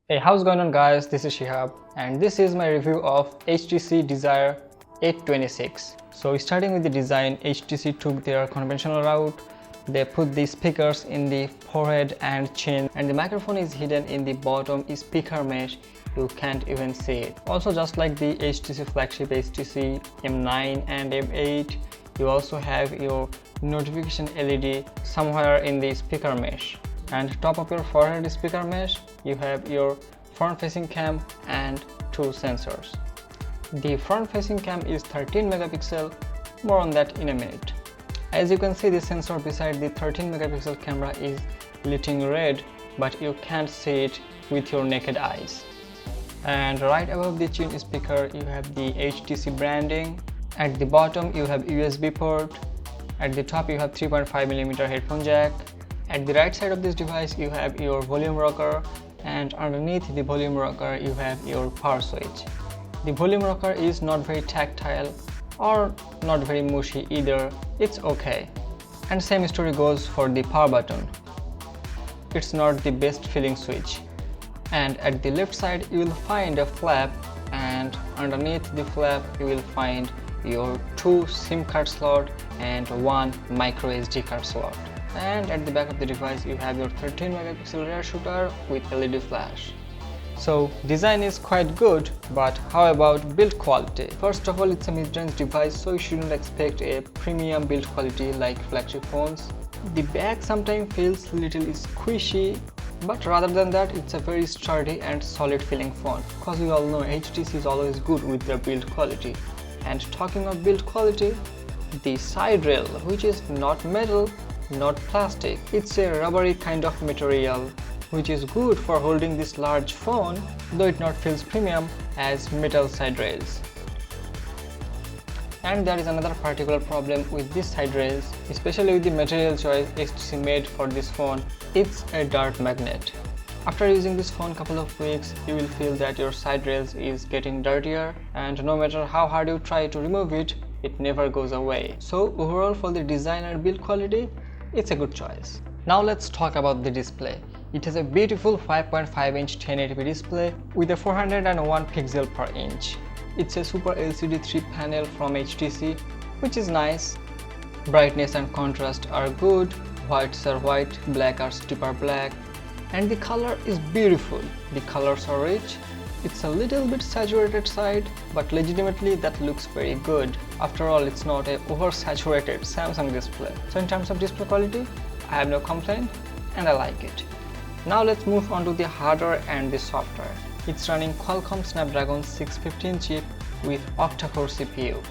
Hey, how's going on guys? This is Shihab and this is my review of HTC Desire 826. So starting with the design, HTC took their conventional route. They put the speakers in the forehead and chin, and the microphone is hidden in the bottom speaker mesh. You can't even see it. Also, just like the HTC flagship HTC M9 and M8, you also have your notification LED somewhere in the speaker mesh. And top of your forehead speaker mesh, you have your front facing cam and two sensors. The front facing cam is 13 megapixel, more on that in a minute. As you can see, the sensor beside the 13 megapixel camera is lighting red, but you can't see it with your naked eyes. And right above the chin speaker, you have the HTC branding. At the bottom, you have USB port. At the top, you have 3.5mm headphone jack. At the right side of this device, you have your volume rocker, and underneath the volume rocker, you have your power switch. The volume rocker is not very tactile or not very mushy either. It's okay. And same story goes for the power button. It's not the best feeling switch. And at the left side, you will find a flap, and underneath the flap, you will find your two SIM card slot and one micro SD card slot. And at the back of the device, you have your 13 megapixel rear shooter with LED flash. So design is quite good, but how about build quality? First of all, it's a mid-range device, so you shouldn't expect a premium build quality like flagship phones. The back sometimes feels little squishy, but rather than that, it's a very sturdy and solid feeling phone, because we all know HTC is always good with their build quality. And talking of build quality, the side rail, which is not metal, not plastic, it's a rubbery kind of material, which is good for holding this large phone, though it not feels premium as metal side rails. And there is another particular problem with these side rails, especially with the material choice HTC made for this phone. It's a dirt magnet. After using this phone couple of weeks, you will feel that your side rails is getting dirtier, and no matter how hard you try to remove it, it never goes away. So overall, for the design and build quality, it's a good choice. Now let's talk about the display. It has a beautiful 5.5-inch 1080p display with a 401 pixel per inch. It's a Super LCD 3 panel from HTC, which is nice. Brightness and contrast are good, whites are white, black are steeper black, and the color is beautiful. The colors are rich. It's a little bit saturated side, but legitimately that looks very good. After all, it's not a oversaturated Samsung display. So in terms of display quality, I have no complaint and I like it. Now let's move on to the hardware and the software. It's running QualcommSnapDragon 615 chip with Octacore CPU.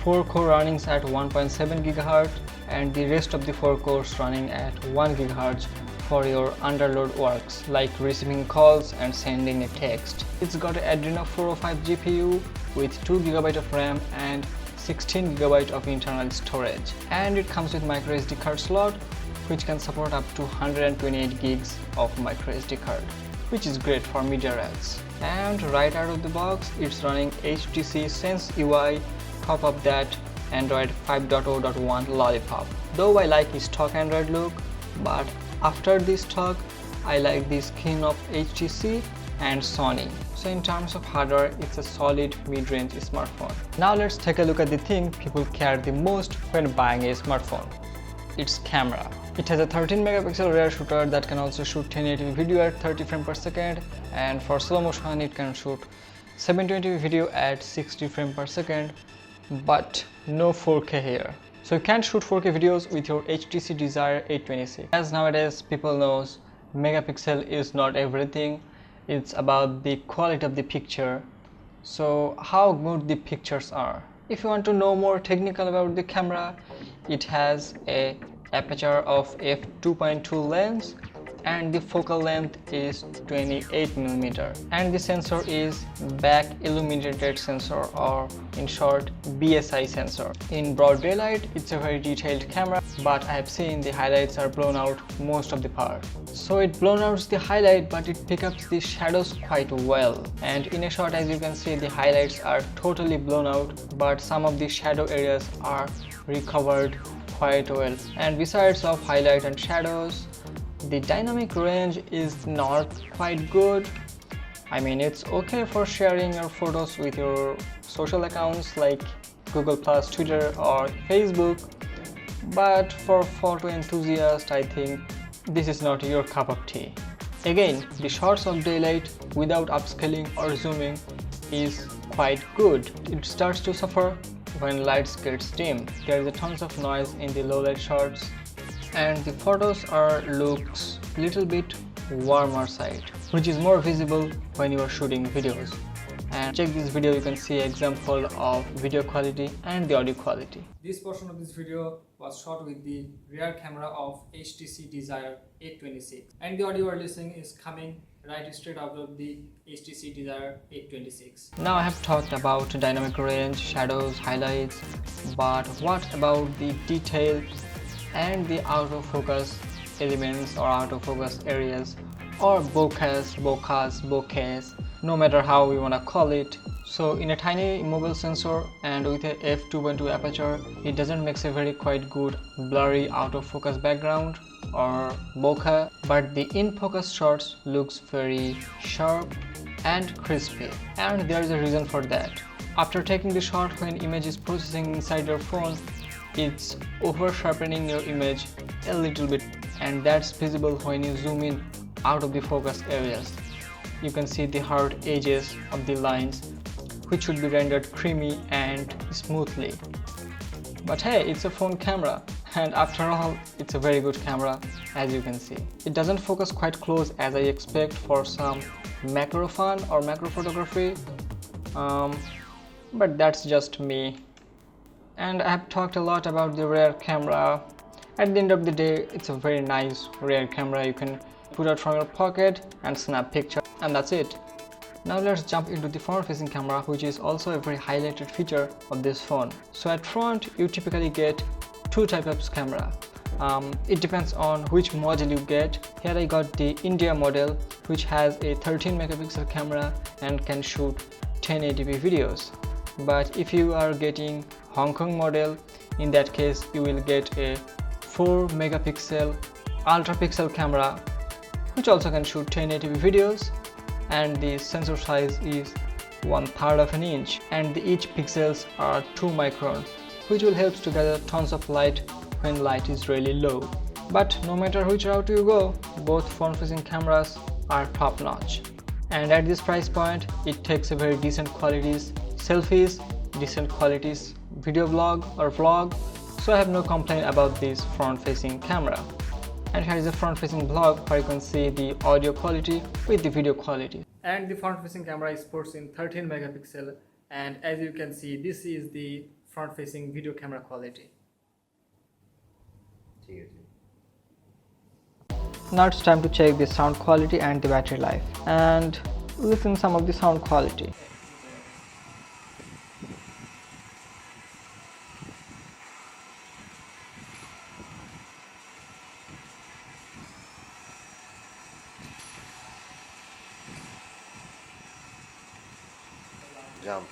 4 core runnings at 1.7 GHz and the rest of the 4 cores running at 1 GHz for your underload works like receiving calls and sending a text. It's got an Adreno 405 GPU with 2 GB of RAM and 16 GB of internal storage. And it comes with micro SD card slot, which can support up to 128 gigs of micro SD card, which is great for media rights. And right out of the box, it's running HTC Sense UI, top of that Android 5.0.1 Lollipop. Though I like the stock Android look, but after this talk, I like the skin of HTC and Sony. So in terms of hardware, it's a solid mid-range smartphone. Now let's take a look at the thing people care the most when buying a smartphone. Its camera. It has a 13 megapixel rear shooter that can also shoot 1080p video at 30 frames per second, and for slow motion it can shoot 720p video at 60 frames per second, but no 4K here. So you can't shoot 4K videos with your HTC Desire 826. As nowadays people knows, megapixel is not everything. It's about the quality of the picture. So how good the pictures are. If you want to know more technical about the camera, it has a aperture of f2.2 lens and the focal length is 28mm, and the sensor is back illuminated sensor, or in short BSI sensor. In broad daylight, it's a very detailed camera, but I have seen the highlights are blown out most of the part. So it blown out the highlight, but it picks up the shadows quite well, and in a shot, as you can see, the highlights are totally blown out, but some of the shadow areas are recovered quite well. And besides of highlight and shadows, the dynamic range is not quite good. I mean, it's okay for sharing your photos with your social accounts like Google+, Twitter or Facebook, but for photo enthusiasts, I think this is not your cup of tea. Again, the shots of daylight without upscaling or zooming is quite good. It starts to suffer when lights gets dim. There is a tons of noise in the low light shots, and the photos looks little bit warmer side, which is more visible when you are shooting videos. And check this video, you can see example of video quality and the audio quality. This portion of this video was shot with the rear camera of HTC Desire 826, and the audio you are listening is coming right straight out of the HTC Desire 826. Now I have talked about dynamic range, shadows, highlights, but what about the detail and the autofocus elements or autofocus areas, or bokehs, no matter how we want to call it. So in a tiny mobile sensor and with a f2.2 aperture, it doesn't make a very quite good blurry out of focus background or bokeh, but the in focus shots looks very sharp and crispy, and there is a reason for that. After taking the shot, when image is processing inside your phone, it's over sharpening your image a little bit, and that's visible when you zoom in out of the focus areas. You can see the hard edges of the lines, which should be rendered creamy and smoothly. But hey, it's a phone camera, and after all, it's a very good camera, as you can see. It doesn't focus quite close as I expect for some macro fun or macro photography, but that's just me. And I have talked a lot about the rear camera. At the end of the day, it's a very nice rear camera. You can put out from your pocket and snap picture, and that's it. Now let's jump into the front facing camera, which is also a very highlighted feature of this phone. So at front you typically get two types of camera. It depends on which model you get. Here I got the India model, which has a 13 megapixel camera and can shoot 1080p videos. But if you are getting Hong Kong model, in that case you will get a 4 megapixel ultra pixel camera, which also can shoot 1080p videos, and the sensor size is 1/3 of an inch, and each pixels are 2 micron, which will help to gather tons of light when light is really low. But no matter which route you go, both front facing cameras are top notch, and at this price point it takes a very decent qualities selfies, decent qualities video vlog, so I have no complaint about this front facing camera. And here is a front facing vlog where you can see the audio quality with the video quality. And the front facing camera is sports in 13 megapixel, and as you can see, this is the front facing video camera quality. Now it's time to check the sound quality and the battery life, and listen some of the sound quality. Jump.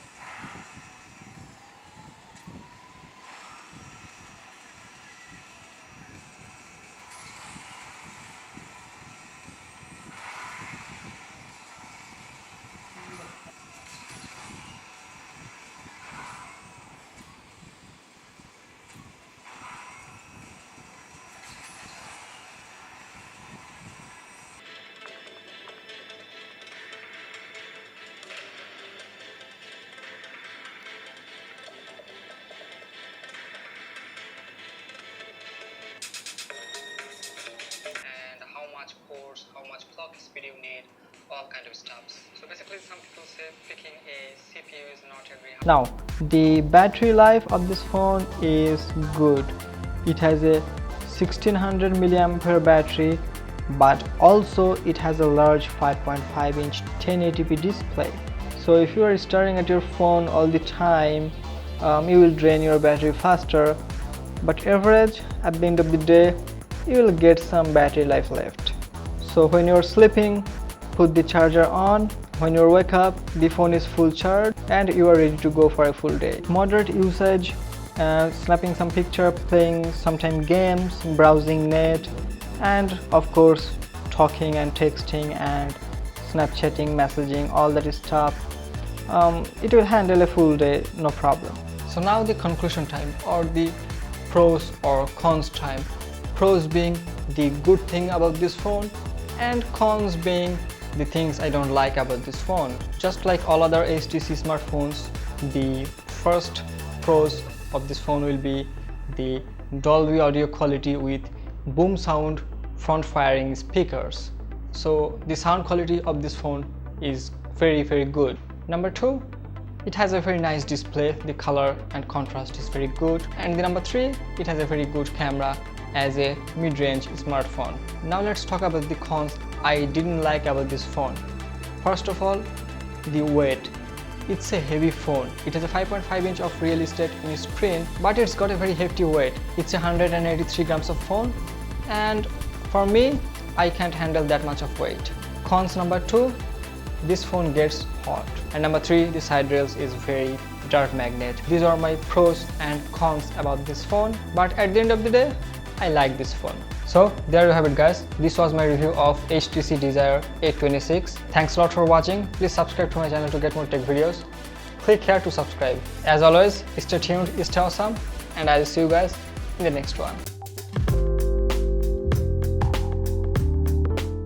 Cores, how much clock speed you need, all kind of stuff. So basically some people say picking a CPU is not every hard. Now the battery life of this phone is good. It has a 1600 milliampere battery, but also it has a large 5.5 inch 1080p display. So if you are staring at your phone all the time, you will drain your battery faster, but average at the end of the day you will get some battery life left. So when you're sleeping, put the charger on. When you wake up, the phone is full charge and you are ready to go for a full day. Moderate usage, snapping some picture, playing sometime games, browsing net, and of course talking and texting and Snapchatting, messaging, all that stuff. It will handle a full day, no problem. So now the conclusion time, or the pros or cons time. Pros being the good thing about this phone and cons being the things I don't like about this phone. Just like all other HTC smartphones, the first pros of this phone will be the Dolby audio quality with boom sound front firing speakers. So the sound quality of this phone is very good. Number 2, it has a very nice display, the color and contrast is very good. And the number 3, it has a very good camera as a mid-range smartphone. Now let's talk about the cons I didn't like about this phone. First of all, the weight. It's a heavy phone. It has a 5.5 inch of real estate in its screen, but it's got a very hefty weight. It's 183 grams of phone, and for me, I can't handle that much of weight. Cons number 2, this phone gets hot. And number 3, the side rails is very dirt magnet. These are my pros and cons about this phone, but at the end of the day, I like this phone. So there you have it guys, this was my review of HTC Desire 826. Thanks a lot for watching. Please subscribe to my channel to get more tech videos. Click here to subscribe. As always, stay tuned, stay awesome, and I'll see you guys in the next one.